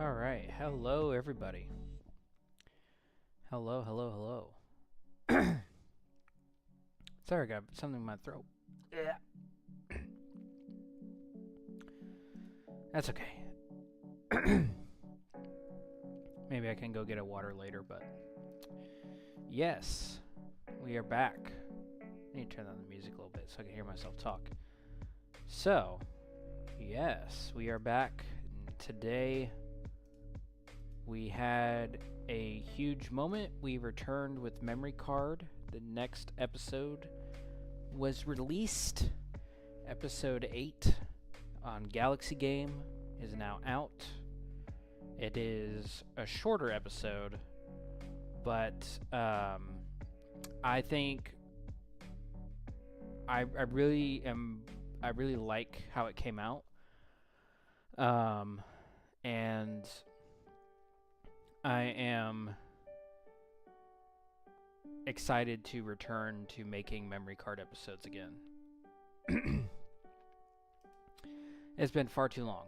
All right. Hello, everybody. Hello, hello, hello. Sorry, I got something in my throat. Yeah. That's okay. Maybe I can go get a water later, but yes, we are back. I need to turn down the music a little bit so I can hear myself talk. So, yes, we are back. Today, we had a huge moment. We returned with Memory Card. The next episode was released. Episode 8 on Galaxy Game is now out. It is a shorter episode, but I think I really like how it came out. And I am excited to return to making memory card episodes again. It's been far too long.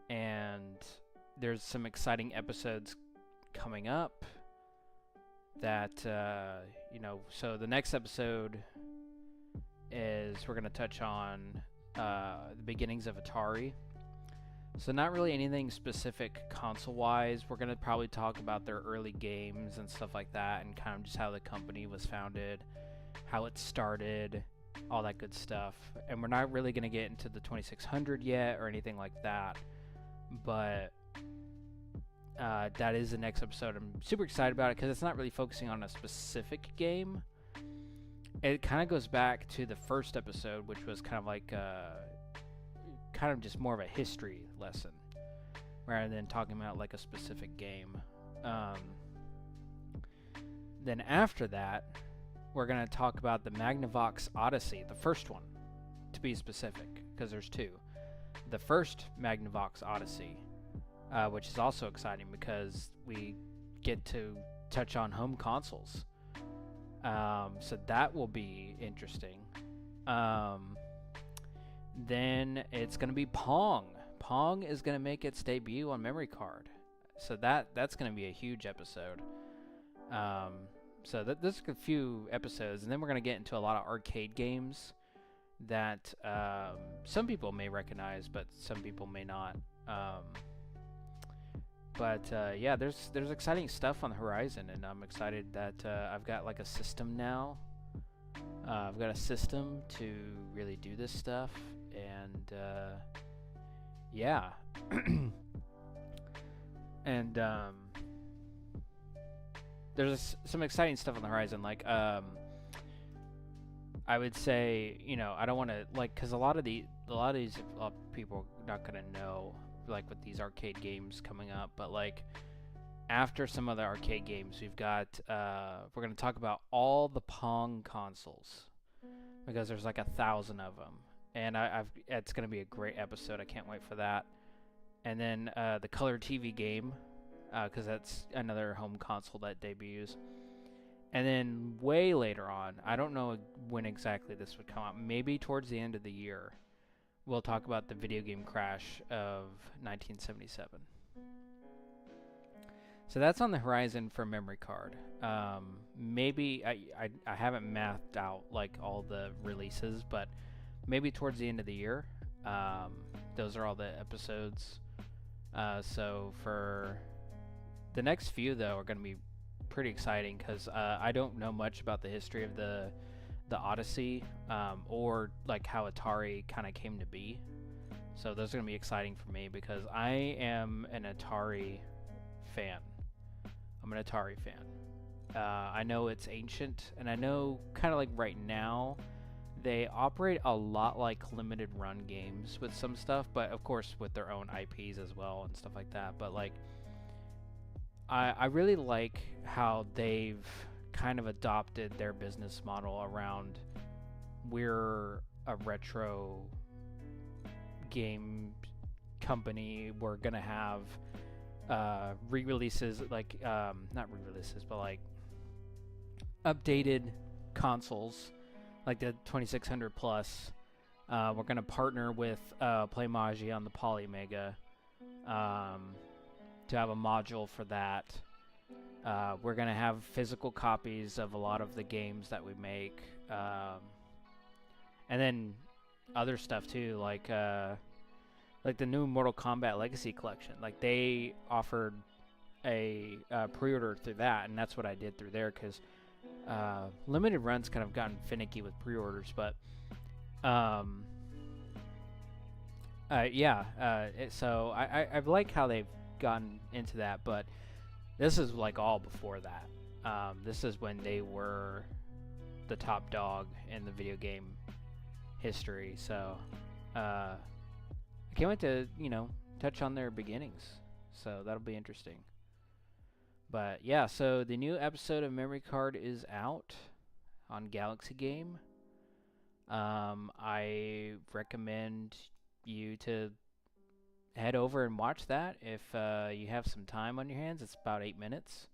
And there's some exciting episodes coming up that, so the next episode is we're going to touch on the beginnings of Atari. So not really anything specific console-wise. We're going to probably talk about their early games and stuff like that, and kind of just how the company was founded, how it started, all that good stuff. And we're not really going to get into the 2600 yet or anything like that, but that is the next episode. I'm super excited about it because it's not really focusing on a specific game. It kind of goes back to the first episode, which was kind of like kind of just more of a history lesson rather than talking about like a specific game. Then after that, we're going to talk about the Magnavox Odyssey, the first one, to be specific, because there's two. The first Magnavox Odyssey, which is also exciting because we get to touch on home consoles. So that will be interesting. Then it's going to be Pong. Pong is going to make its debut on Memory Card. So that's going to be a huge episode. So there's a few episodes, and then we're going to get into a lot of arcade games that some people may recognize, but some people may not. Yeah, there's exciting stuff on the horizon, and I'm excited that I've got like a system now. I've got a system to really do this stuff, and yeah. And there's some exciting stuff on the horizon. Like I would say, I don't want to because a lot of these people are not gonna know like with these arcade games coming up, but like after some of the arcade games, we've got we're gonna talk about all the Pong consoles because there's like 1,000 of them, and it's gonna be a great episode. I can't wait for that. And then the Color TV game, because that's another home console that debuts. And then way later on, I don't know when exactly this would come out, maybe towards the end of the year, we'll talk about the video game crash of 1977. So that's on the horizon for Memory Card. Maybe I haven't mapped out like all the releases, but maybe towards the end of the year. Those are all the episodes. So for the next few, though, are going to be pretty exciting because I don't know much about the history of the Odyssey or like how Atari kind of came to be. So those are going to be exciting for me because I am an Atari fan. I'm an Atari fan. I know it's ancient, and I know kind of like right now they operate a lot like limited run games with some stuff, but of course with their own IPs as well and stuff like that. But like I really like how they've kind of adopted their business model around we're a retro game company. We're gonna have re-releases, like not re-releases, but like updated consoles, like the 2600 plus. We're gonna partner with Playmagia on the Polymega, to have a module for that. We're gonna have physical copies of a lot of the games that we make, and then other stuff too, like the new Mortal Kombat Legacy Collection. Like they offered a pre-order through that, and that's what I did through there because limited runs kind of gotten finicky with pre-orders, but so I like how they've gotten into that, but this is like all before that. This is when they were the top dog in the video game history, so I can't wait to, touch on their beginnings, so that'll be interesting. But yeah, so the new episode of Memory Card is out on Galaxy Game. I recommend you to head over and watch that if you have some time on your hands. It's about 8 minutes.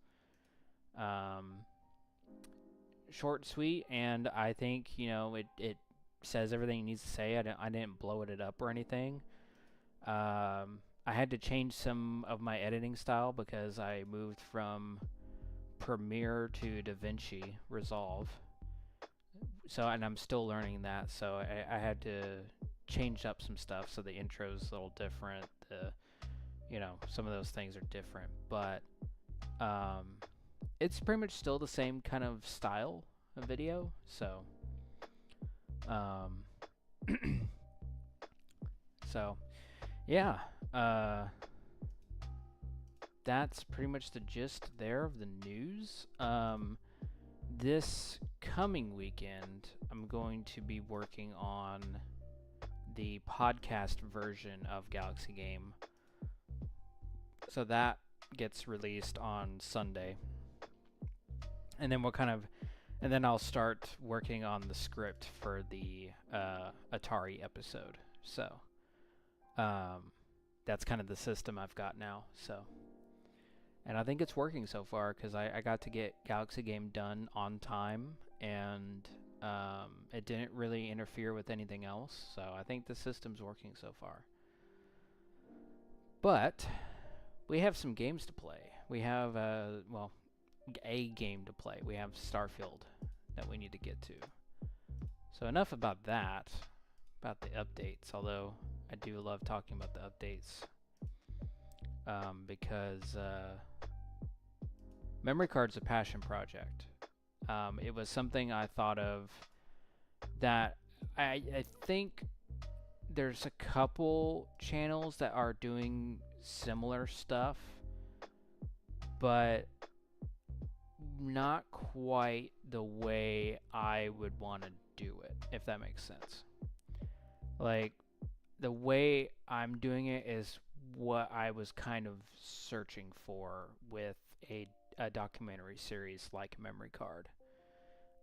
Short, sweet, and I think, it says everything it needs to say. I didn't blow it up or anything. I had to change some of my editing style because I moved from Premiere to DaVinci Resolve. So, and I'm still learning that, so I had to change up some stuff so the intro's a little different. Some of those things are different, but it's pretty much still the same kind of style of video. So, yeah, that's pretty much the gist there of the news. This coming weekend, I'm going to be working on the podcast version of Galaxy Game. So that gets released on Sunday. And then then I'll start working on the script for the Atari episode. So that's kind of the system I've got now. So, and I think it's working so far because I got to get Galaxy Game done on time, and it didn't really interfere with anything else. So I think the system's working so far. But we have some games to play. We have a game to play. We have Starfield that we need to get to. So enough about that, about the updates, although I do love talking about the updates because memory card's a passion project. It was something I thought of that I think there's a couple channels that are doing similar stuff, but not quite the way I would want to do it, if that makes sense. Like, the way I'm doing it is what I was kind of searching for with a documentary series like Memory Card.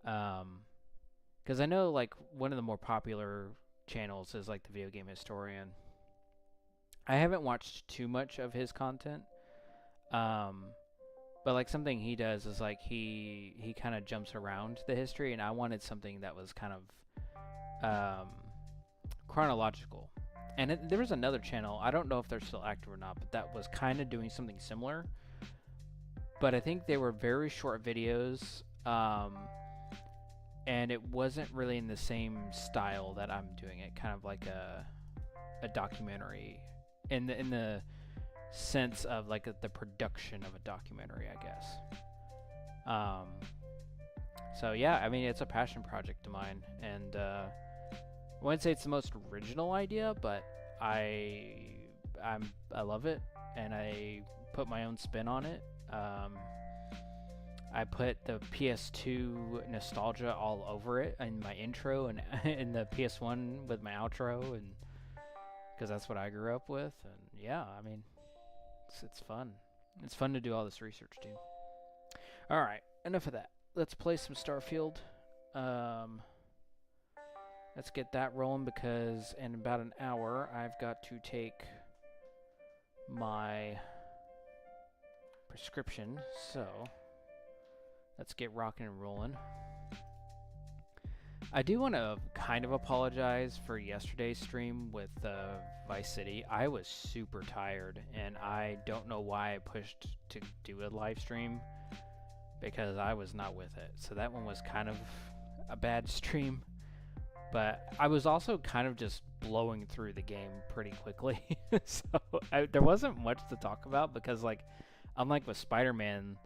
Because I know, like, one of the more popular channels is, like, the Video Game Historian. I haven't watched too much of his content. But, like, something he does is, like, he kind of jumps around the history, and I wanted something that was kind of chronological. And there was another channel, I don't know if they're still active or not, but that was kind of doing something similar. But I think they were very short videos, and it wasn't really in the same style that I'm doing it, kind of like a documentary, in the sense of like the production of a documentary, I guess. So yeah, I mean, it's a passion project of mine, and I wouldn't say it's the most original idea, but I love it, and I put my own spin on it. I put the PS2 nostalgia all over it in my intro and in the PS1 with my outro, and because that's what I grew up with. And yeah, I mean, it's fun. It's fun to do all this research too. All right, enough of that. Let's play some Starfield. Let's get that rolling because in about an hour I've got to take my prescription. So let's get rocking and rolling. I do want to kind of apologize for yesterday's stream with Vice City. I was super tired, and I don't know why I pushed to do a live stream because I was not with it. So that one was kind of a bad stream, but I was also kind of just blowing through the game pretty quickly. So there wasn't much to talk about because, like, unlike with Spider-Man,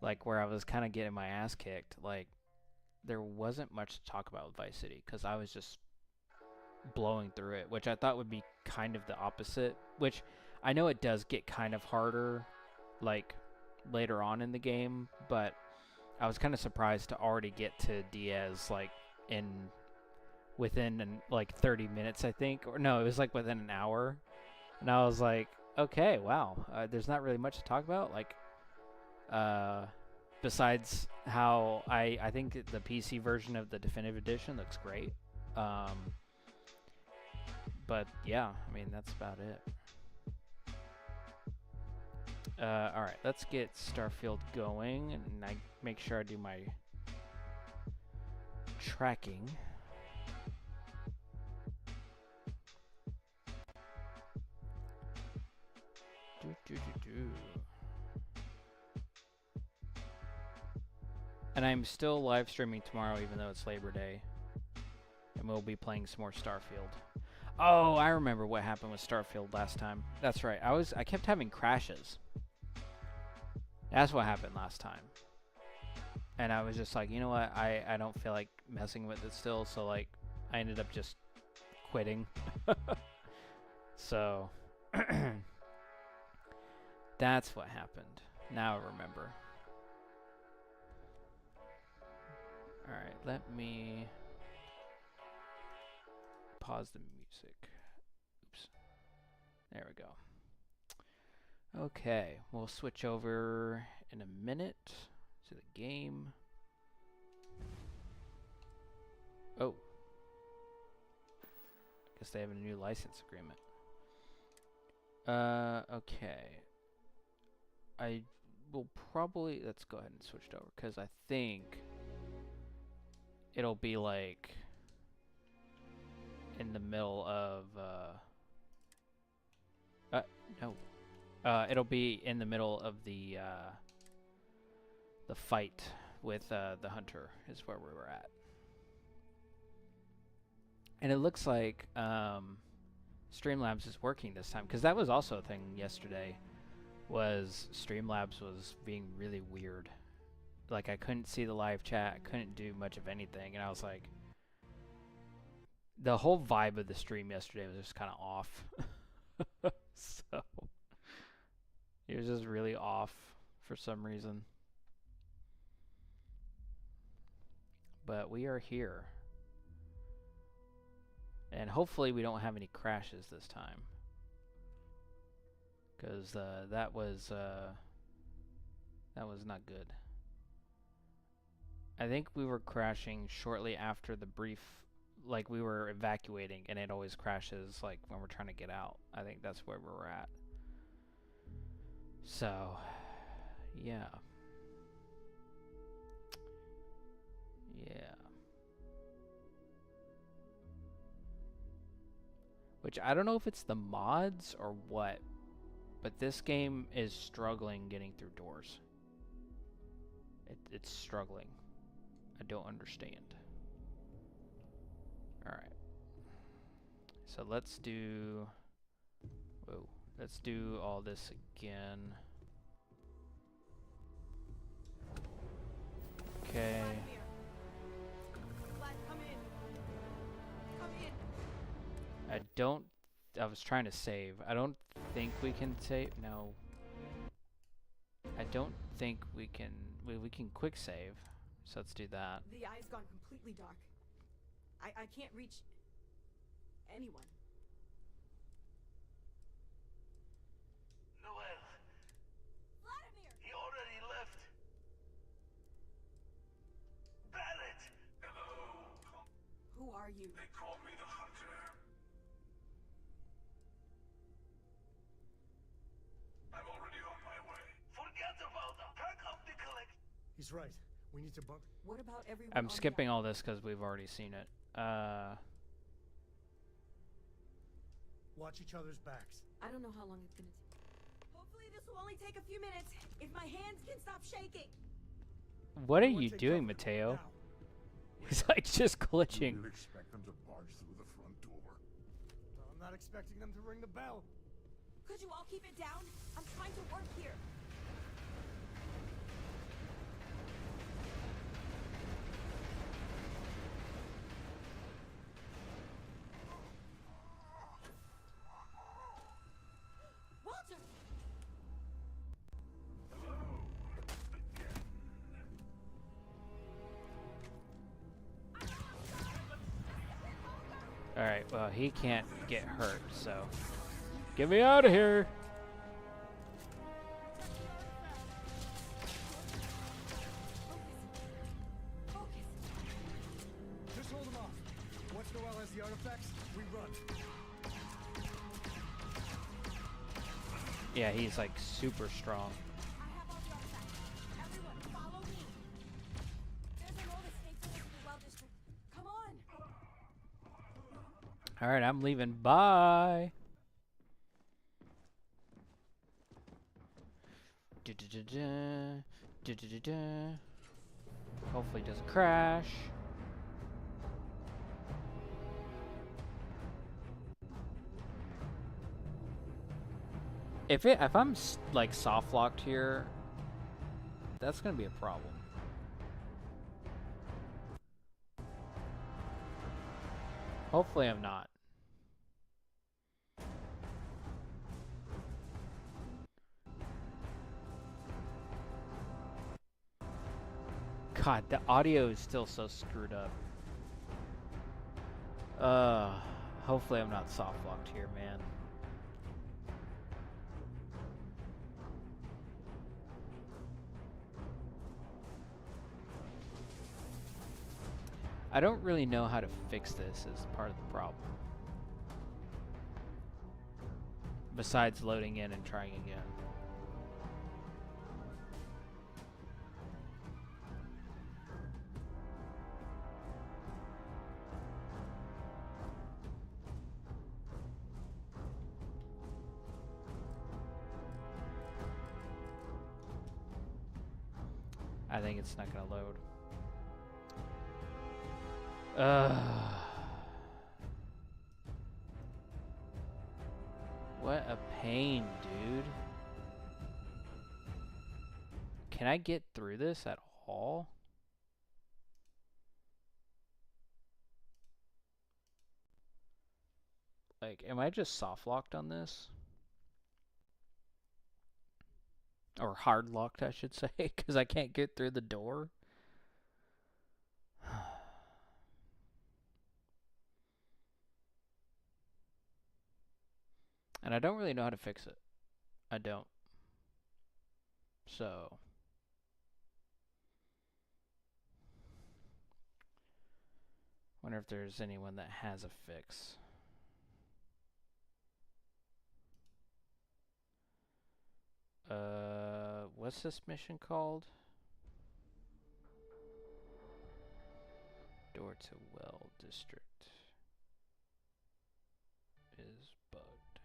like where I was kind of getting my ass kicked, like there wasn't much to talk about with Vice City because I was just blowing through it, which I thought would be kind of the opposite, which I know it does get kind of harder like later on in the game, but I was kind of surprised to already get to Diaz like within like 30 minutes, I think, or no, it was like within an hour, and I was like, okay, wow, there's not really much to talk about, like besides how I think the PC version of the Definitive Edition looks great. But yeah, I mean, that's about it. Alright, let's get Starfield going, and I make sure I do my tracking. And I'm still live streaming tomorrow, even though it's Labor Day. And we'll be playing some more Starfield. Oh, I remember what happened with Starfield last time. That's right. I kept having crashes. That's what happened last time. And I was just like, you know what? I don't feel like messing with it still, so like I ended up just quitting. So that's what happened. Now I remember. Alright, let me pause the music. Oops. There we go. Okay, we'll switch over in a minute to the game. Oh. Guess they have a new license agreement. Okay. I will probably, let's go ahead and switch it over, because I think it'll be like in the middle of no. It'll be in the middle of the fight with the hunter is where we were at. And it looks like Streamlabs is working this time, because that was also a thing yesterday, was Streamlabs was being really weird. Like, I couldn't see the live chat, I couldn't do much of anything, and I was like, the whole vibe of the stream yesterday was just kind of off. So it was just really off for some reason. But we are here. And hopefully we don't have any crashes this time. Because that was not good. I think we were crashing shortly after the brief, like we were evacuating, and it always crashes like when we're trying to get out. I think that's where we're at. So, yeah. Yeah. Which I don't know if it's the mods or what, but this game is struggling getting through doors. It's struggling. I don't understand. Alright. So let's do... Whoa. Let's do all this again. Okay. I was trying to save. I don't think we can save. No. I don't think we can. We can quick save. So let's do that. The eye's gone completely dark. I can't reach anyone. Noel. Vladimir! He already left. Barrett! Hello. Who are you? They call me the Hunter. I'm already on my way. Forget about the pack up the collection. He's right. We need to bunk. What about everyone I'm on the skipping island? all this because we've already seen it. Watch each other's backs. I don't know how long it's gonna take. Hopefully this will only take a few minutes. If my hands can stop shaking. What are Everyone you take doing, cover. Mateo? Now. He's like just You glitching. really expect them to barge through the front door? Well, I'm not expecting them to ring the bell. Could you all keep it down? I'm trying to work here. Walter! Alright, well, he can't get hurt, so. Get me out of here! Focus. Just hold them off. Once Noel has the artifacts, we run. Yeah, he's like super strong. I have all the artifacts. Everyone, follow me. There's an old estate to the well district. Come on. Alright, I'm leaving. Bye! Du-du-du-du, du-du-du-du. Hopefully it doesn't crash. If I'm like soft locked here, that's gonna be a problem. Hopefully I'm not. God, the audio is still so screwed up. Hopefully I'm not soft locked here, man. I don't really know how to fix this as part of the problem. Besides loading in and trying again. I think it's not gonna load. What a pain, dude. Can I get through this at all? Like, am I just soft locked on this? Or hard locked, I should say, because I can't get through the door. And I don't really know how to fix it. I don't. So. Wonder if there's anyone that has a fix. What's this mission called? Door to well district is bugged.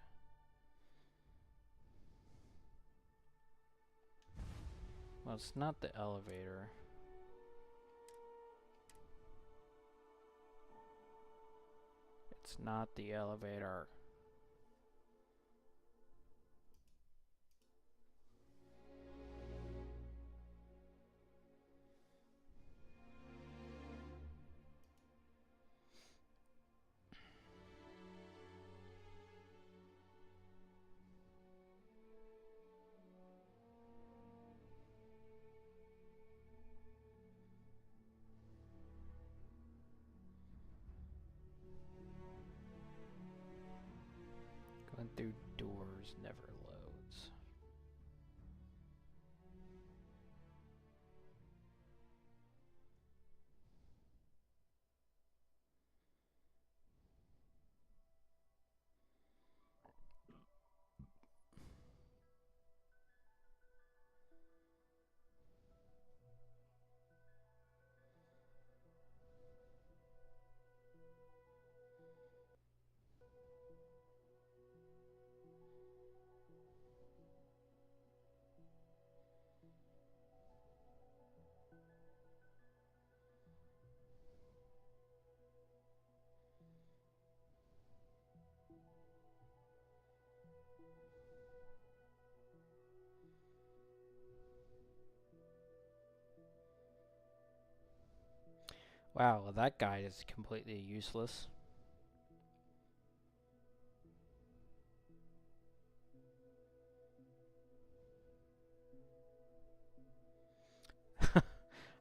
Well, it's not the elevator. It's not the elevator. Going through doors never loads. Wow, well, that guy is completely useless.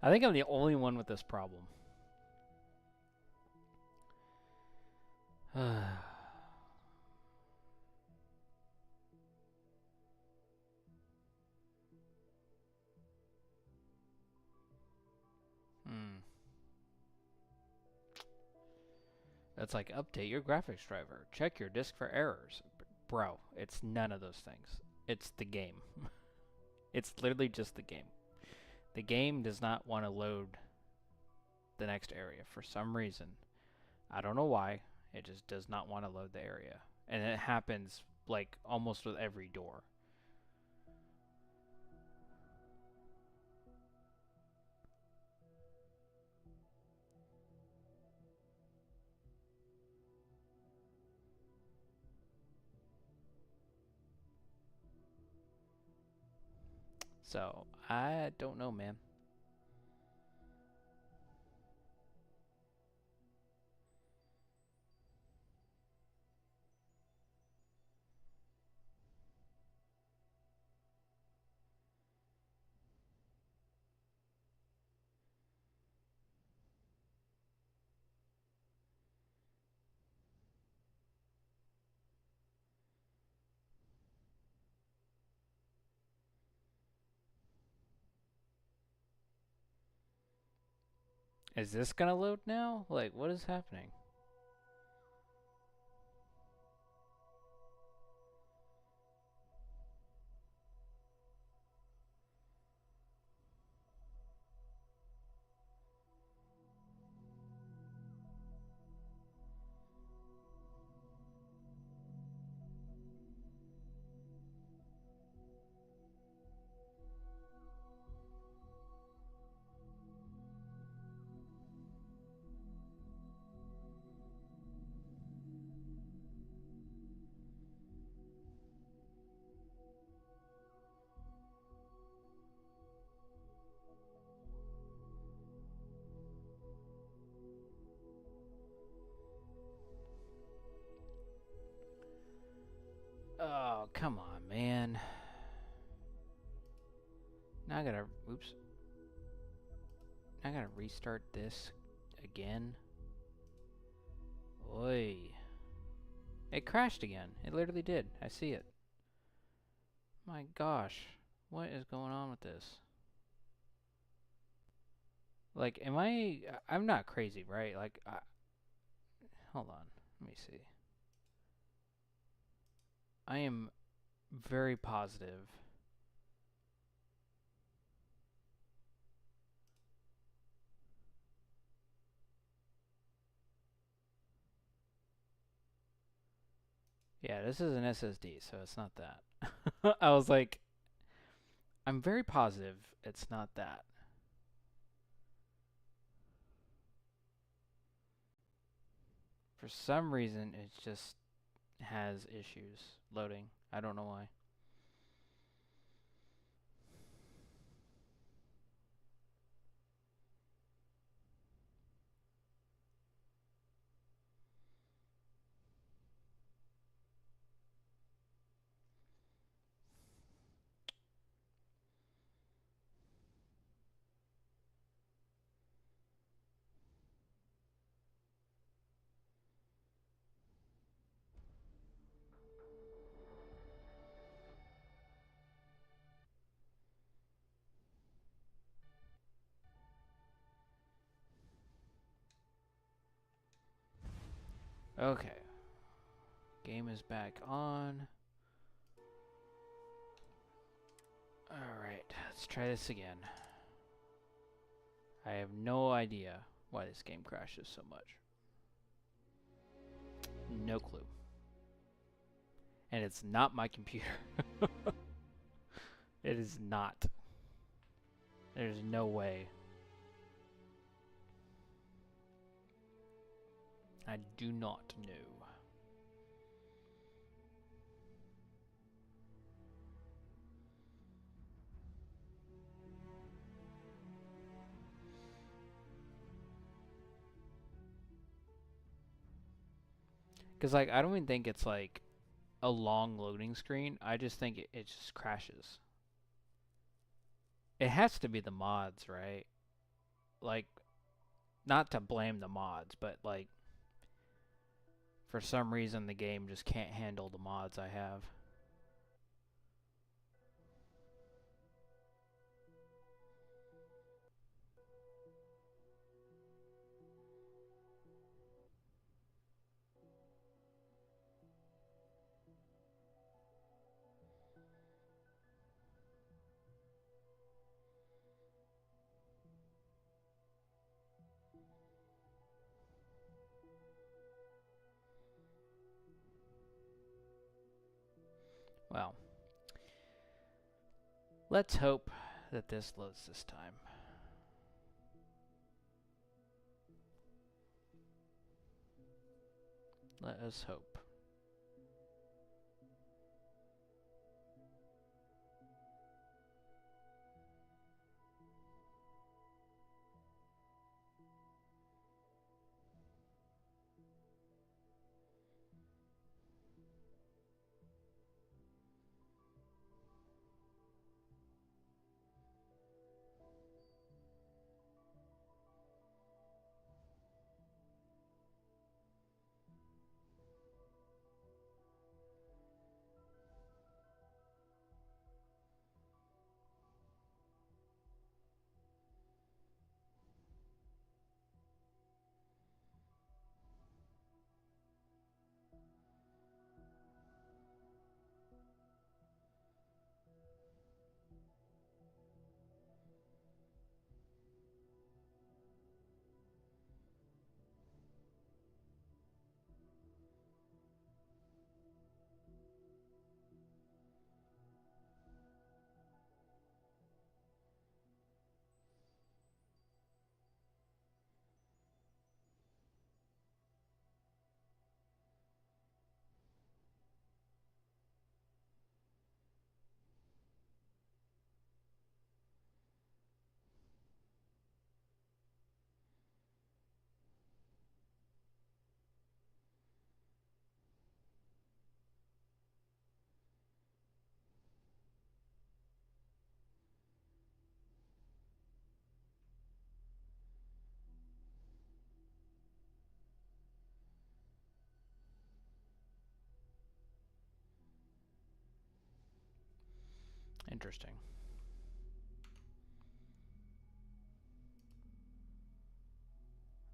I think I'm the only one with this problem. Hmm. That's like update your graphics driver. Check your disk for errors. Bro, it's none of those things. It's the game. It's literally just the game. The game does not want to load the next area for some reason. I don't know why. It just does not want to load the area. And it happens like almost with every door. So, I don't know, man. Is this gonna load now? Like, what is happening? Oh, come on, man. Now I gotta, oops. Now I gotta restart this again. Oi. It crashed again. It literally did. I see it. My gosh. What is going on with this? Like, I'm not crazy, right? Like, hold on. Let me see. I am very positive. Yeah, this is an SSD, so it's not that. I was like, I'm very positive it's not that. For some reason, it just has issues loading. I don't know why. Okay. Game is back on. Alright, let's try this again. I have no idea why this game crashes so much. No clue. And it's not my computer. It is not. There's no way. I do not know. Because, like, I don't even think it's, like, a long loading screen. I just think it just crashes. It has to be the mods, right? Like, not to blame the mods, but, like, for some reason the game just can't handle the mods I have. Well, let's hope that this loads this time. Let us hope. Interesting.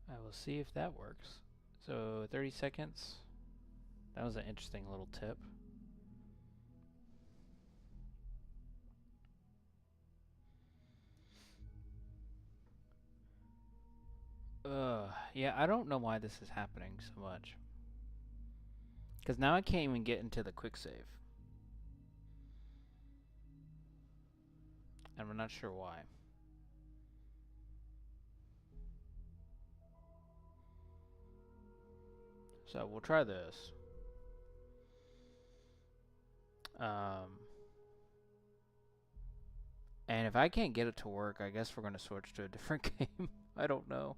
I will see if that works. So 30 seconds. That was an interesting little tip. Yeah, I don't know why this is happening so much. Because now I can't even get into the quick save. And I'm not sure why. So we'll try this. And if I can't get it to work, I guess we're going to switch to a different game. I don't know.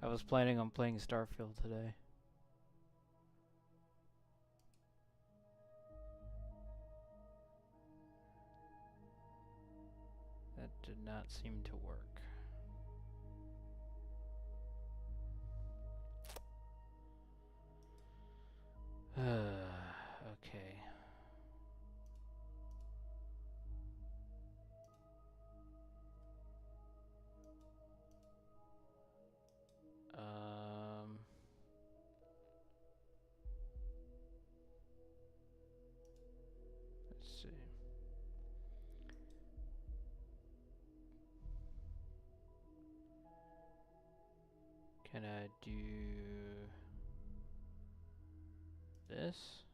I was planning on playing Starfield today. That did not seem to work. Okay. Let's see. Can I do this?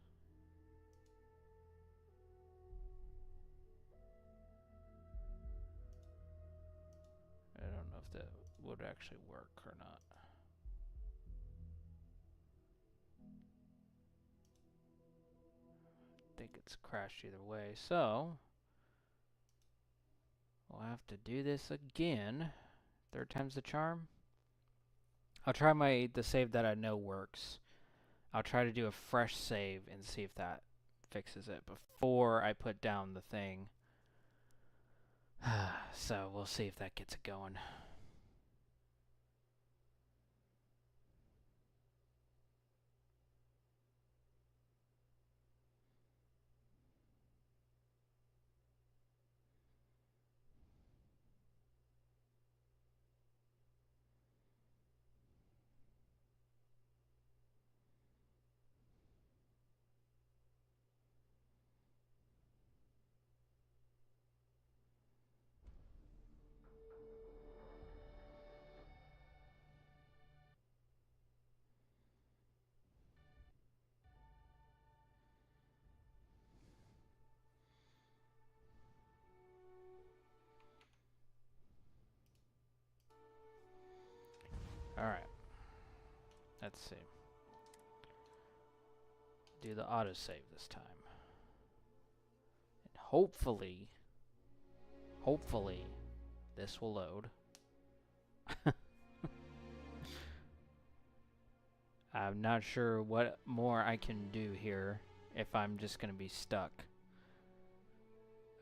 I don't know if that would actually work or not. I think it's crashed either way, so we'll have to do this again. Third time's the charm. I'll try the save that I know works. I'll try to do a fresh save and see if that fixes it before I put down the thing. So we'll see if that gets it going. Alright. Let's see. Do the autosave this time. And hopefully, this will load. I'm not sure what more I can do here if I'm just going to be stuck.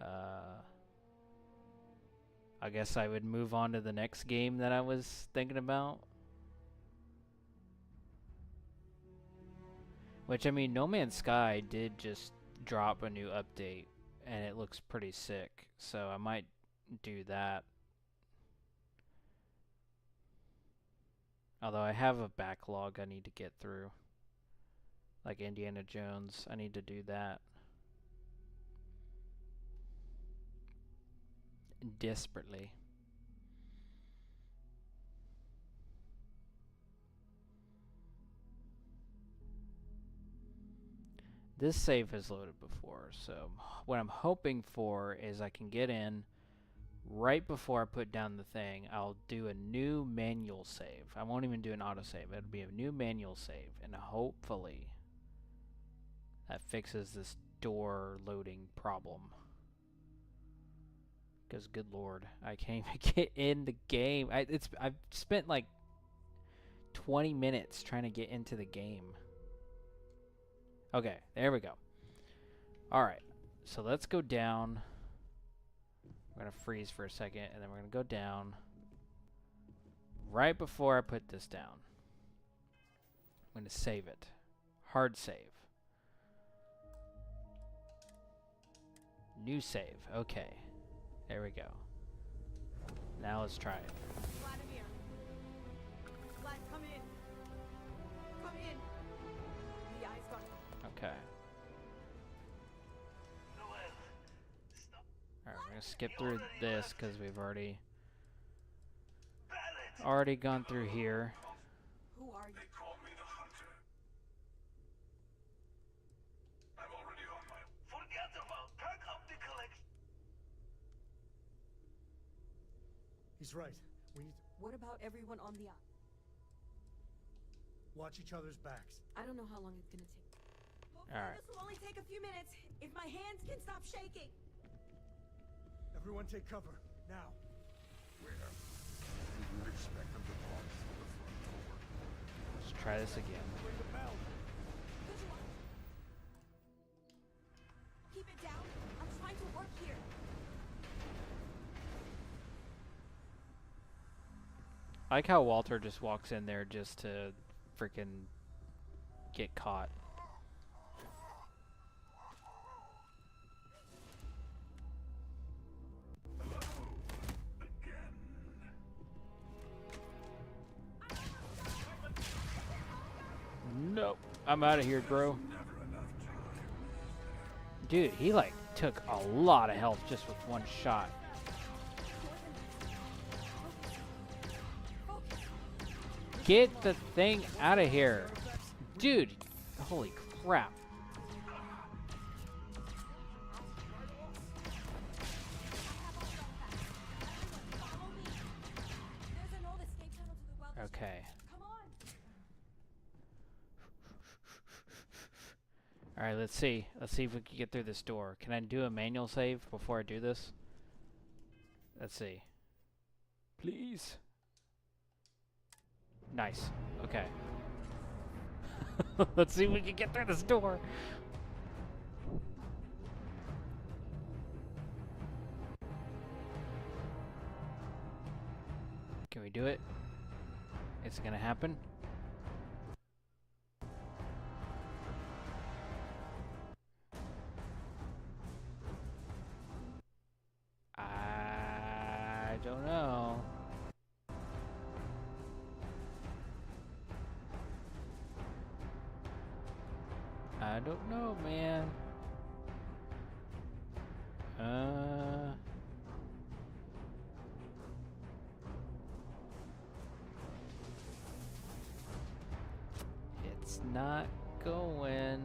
I guess I would move on to the next game that I was thinking about. Which, I mean, No Man's Sky did just drop a new update, and it looks pretty sick, so I might do that. Although I have a backlog I need to get through. Like Indiana Jones, I need to do that. Desperately. This save has loaded before, so what I'm hoping for is I can get in right before I put down the thing. I'll do a new manual save. I won't even do an autosave. It'll be a new manual save, and hopefully that fixes this door loading problem. Because good lord, I can't even get in the game. I've spent like 20 minutes trying to get into the game. Okay, there we go. Alright, so let's go down. We're going to freeze for a second, and then we're going to go down. Right before I put this down, I'm going to save it. Hard save. New save. Okay. There we go. Now let's try it. Vladimir. Vlad, come in. Come in. The eye's gone. Okay. Noel, stop. Alright, we're going to skip through this because we've already Balance. gone through here. Who are you? They call me the Hunter. I'm already on my... Forget about. Pack up the collection. He's right. We need to What about everyone on the eye? watch each other's backs. I don't know how long it's gonna take. Hopefully All right. this will only take a few minutes. If my hands can stop shaking. Everyone take cover, now. Where? We would expect them to barge through the front door. Let's try this again. Ring the bell. Good one. Keep it down. I'm trying to work here. I like how Walter just walks in there just to freaking get caught. Nope. I'm out of here, bro. Dude, he like took a lot of health just with one shot. Get the thing out of here. Dude, holy crap. There's an old escape tunnel to the well district. Okay. Come on. Alright, let's see. Let's see if we can get through this door. Can I do a manual save before I do this? Let's see. Please. Nice. Okay. Let's see if we can get through this door. Can we do it? Is it gonna happen? I don't know. I don't know, man. It's not going.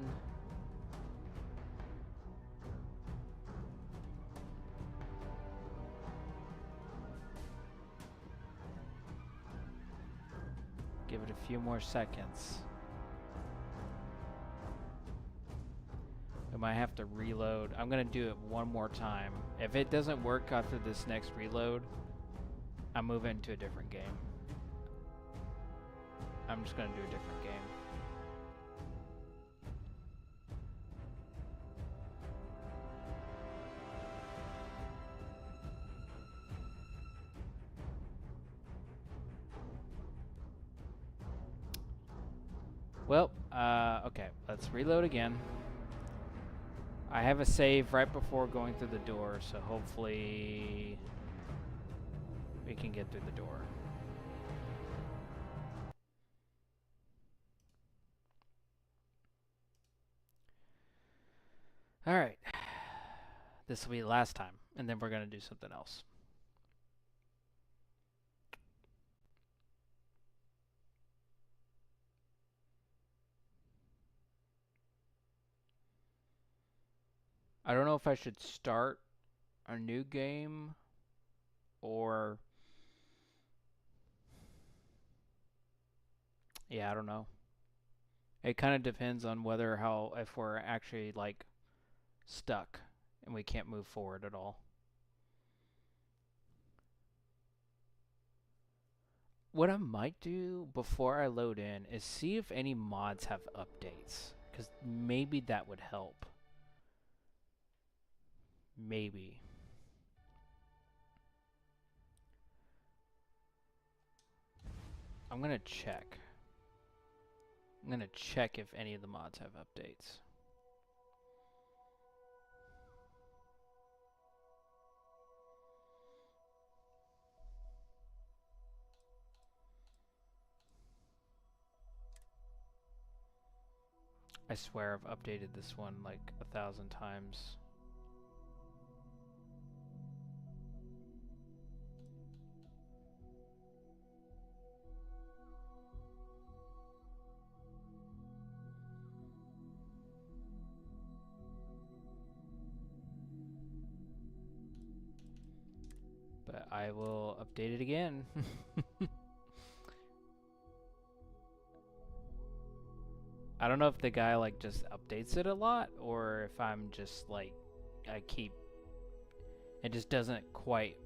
Give it a few more seconds. I might have to reload. I'm gonna do it one more time. If it doesn't work after this next reload, I'm moving to a different game. I'm just gonna do a different game. Well, okay, let's reload again. I have a save right before going through the door, so hopefully we can get through the door. Alright. This will be the last time, and then we're going to do something else. I don't know if I should start a new game or... Yeah, I don't know. It kind of depends on if we're actually, like, stuck and we can't move forward at all. What I might do before I load in is see if any mods have updates, because maybe that would help. Maybe. I'm gonna check. I'm gonna check if any of the mods have updates. I swear I've updated this one like 1,000 times. But I will update it again. I don't know if the guy like just updates it a lot or if I'm just like it just doesn't quite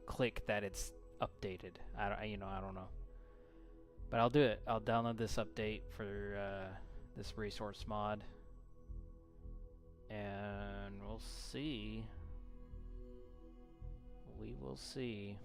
click that it's updated. I don't know. But I'll do it. I'll download this update for this resource mod. And we'll see. We will see.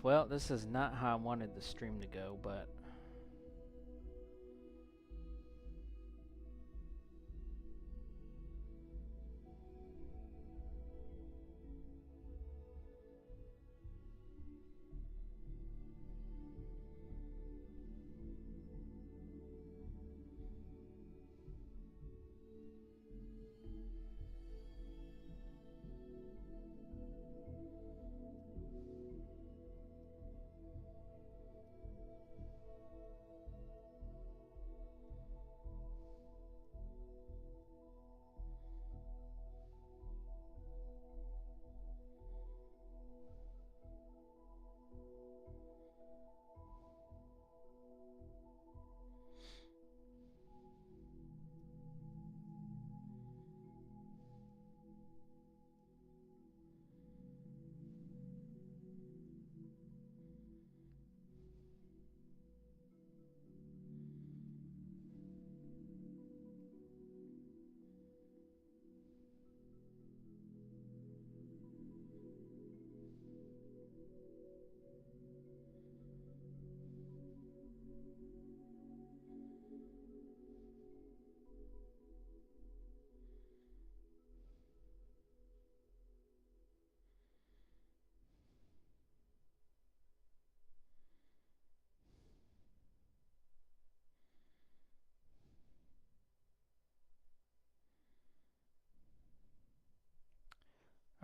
Well, this is not how I wanted the stream to go, but...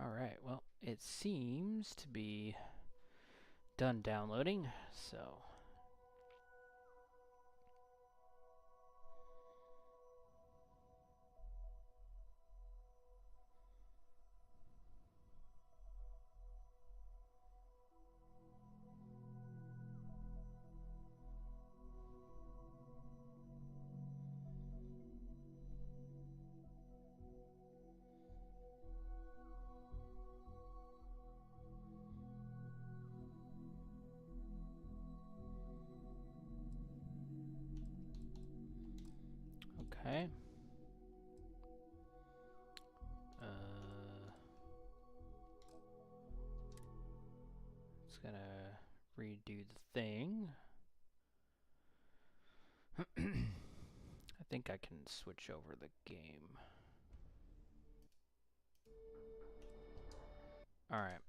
Alright, well, it seems to be done downloading, so... Okay. It's gonna redo the thing. I think I can switch over the game. Alright.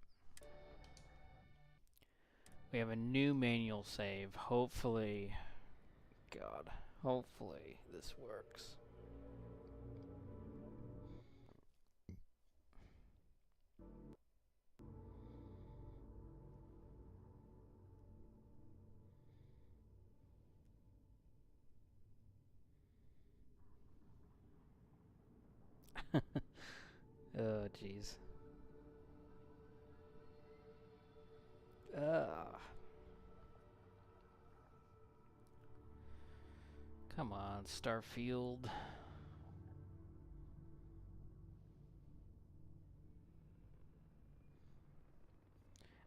We have a new manual save. Hopefully... God. Hopefully this works. Oh, jeez. Come on, Starfield.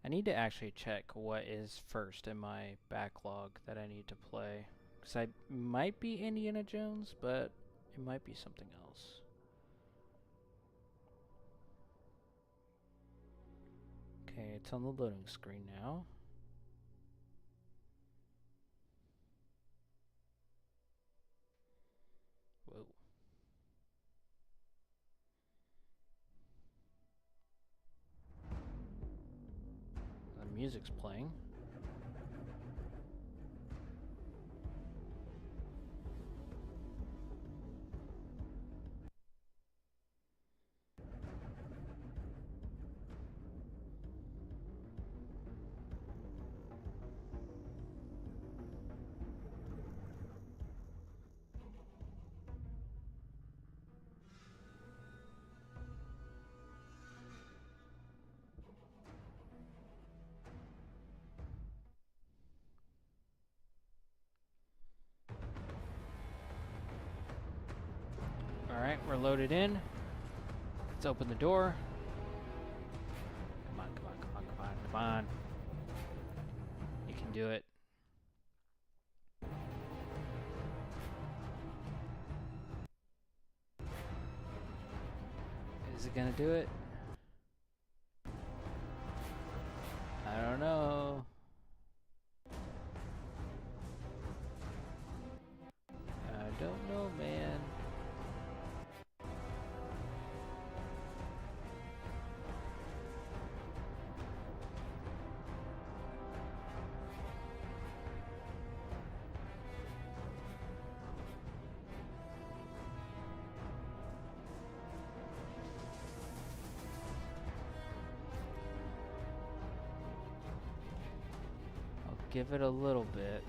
I need to actually check what is first in my backlog that I need to play. Because I might be Indiana Jones, but it might be something else. Okay, it's on the loading screen now. Whoa. The music's playing. Alright, we're loaded in. Let's open the door. Come on, come on, come on, come on, come on. You can do it. Is it gonna do it? I don't know. I don't know, man. I'll give it a little bit.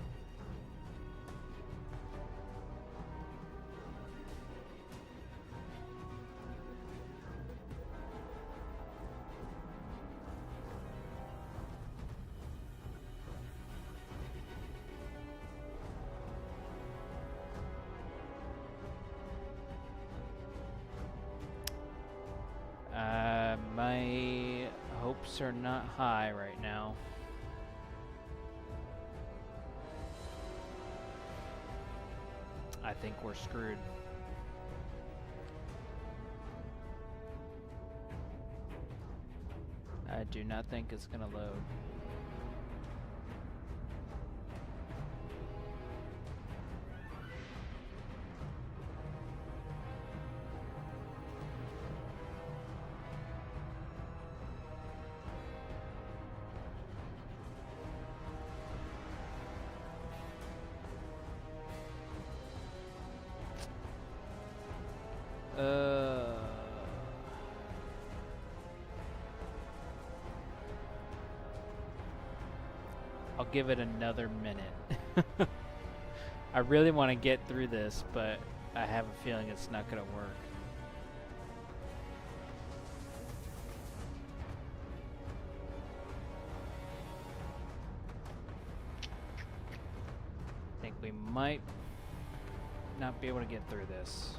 My hopes are not high right now. I think we're screwed. I do not think it's gonna load. I'll give it another minute. I really want to get through this, but I have a feeling it's not going to work. I think we might not be able to get through this.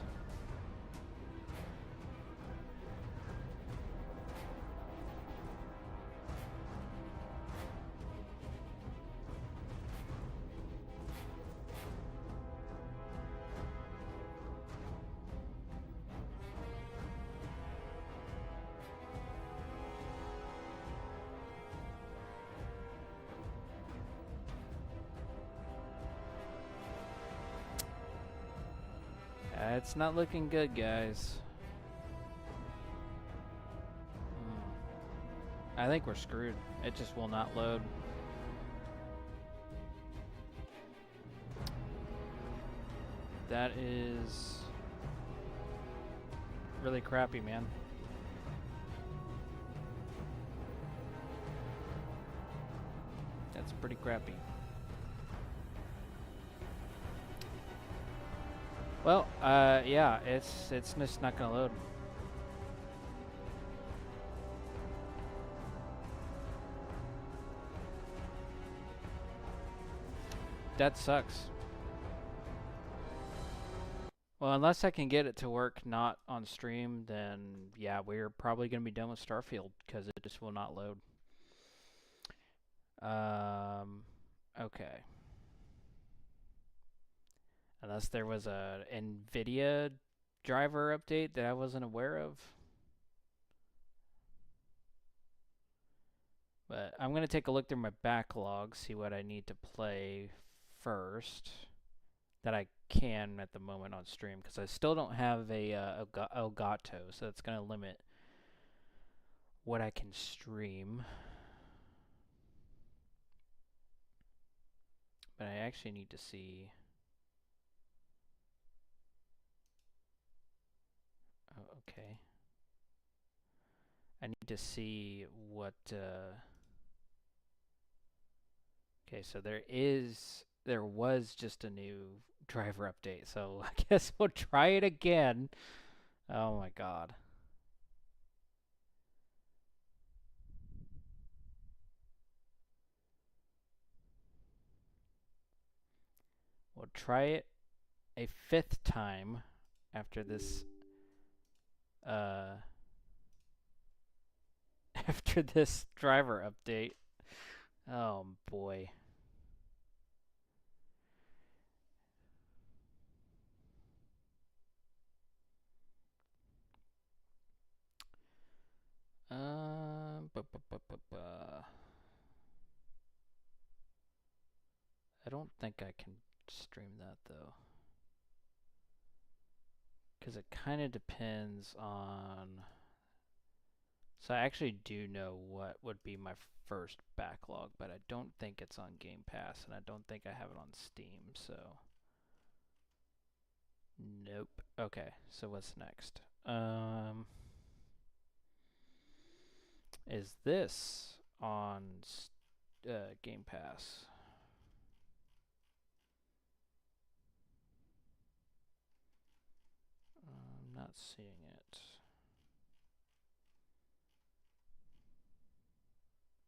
It's not looking good, guys. I think we're screwed. It just will not load. That is really crappy, man. That's pretty crappy. Well, yeah, it's just not gonna load. That sucks. Well, unless I can get it to work not on stream, then yeah, we're probably gonna be done with Starfield because it just will not load. Okay. Unless there was a NVIDIA driver update that I wasn't aware of. But I'm going to take a look through my backlog, see what I need to play first that I can at the moment on stream, because I still don't have a Elgato, so that's going to limit what I can stream. But I actually need to see... Oh, okay. I need to see what... Okay, so there was just a new driver update, so I guess we'll try it again. Oh my god. We'll try it a 5th time after this after this driver update. Oh boy. I don't think I can stream that though. Because it kind of depends on... So I actually do know what would be my first backlog, but I don't think it's on Game Pass, and I don't think I have it on Steam, so... Nope. Okay, so what's next? Is this on Game Pass? I'm not seeing it.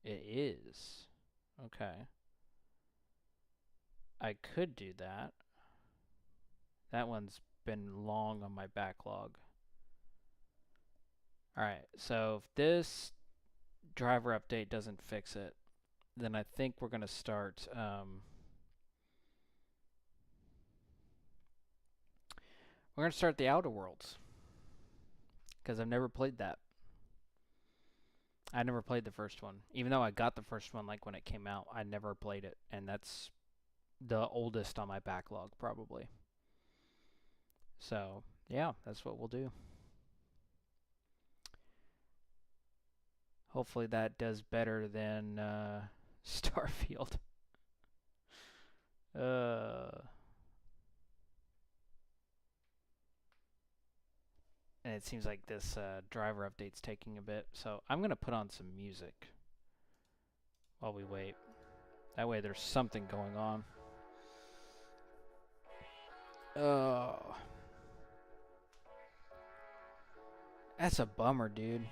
It is. Okay. I could do that. That one's been long on my backlog. Alright, so if this driver update doesn't fix it, then I think we're going to start... we're going to start the Outer Worlds. Because I've never played that. I never played the first one. Even though I got the first one like when it came out, I never played it. And that's the oldest on my backlog, probably. So, yeah, that's what we'll do. Hopefully that does better than Starfield. And it seems like this driver update's taking a bit. So I'm going to put on some music while we wait. That way there's something going on. Oh. That's a bummer, dude.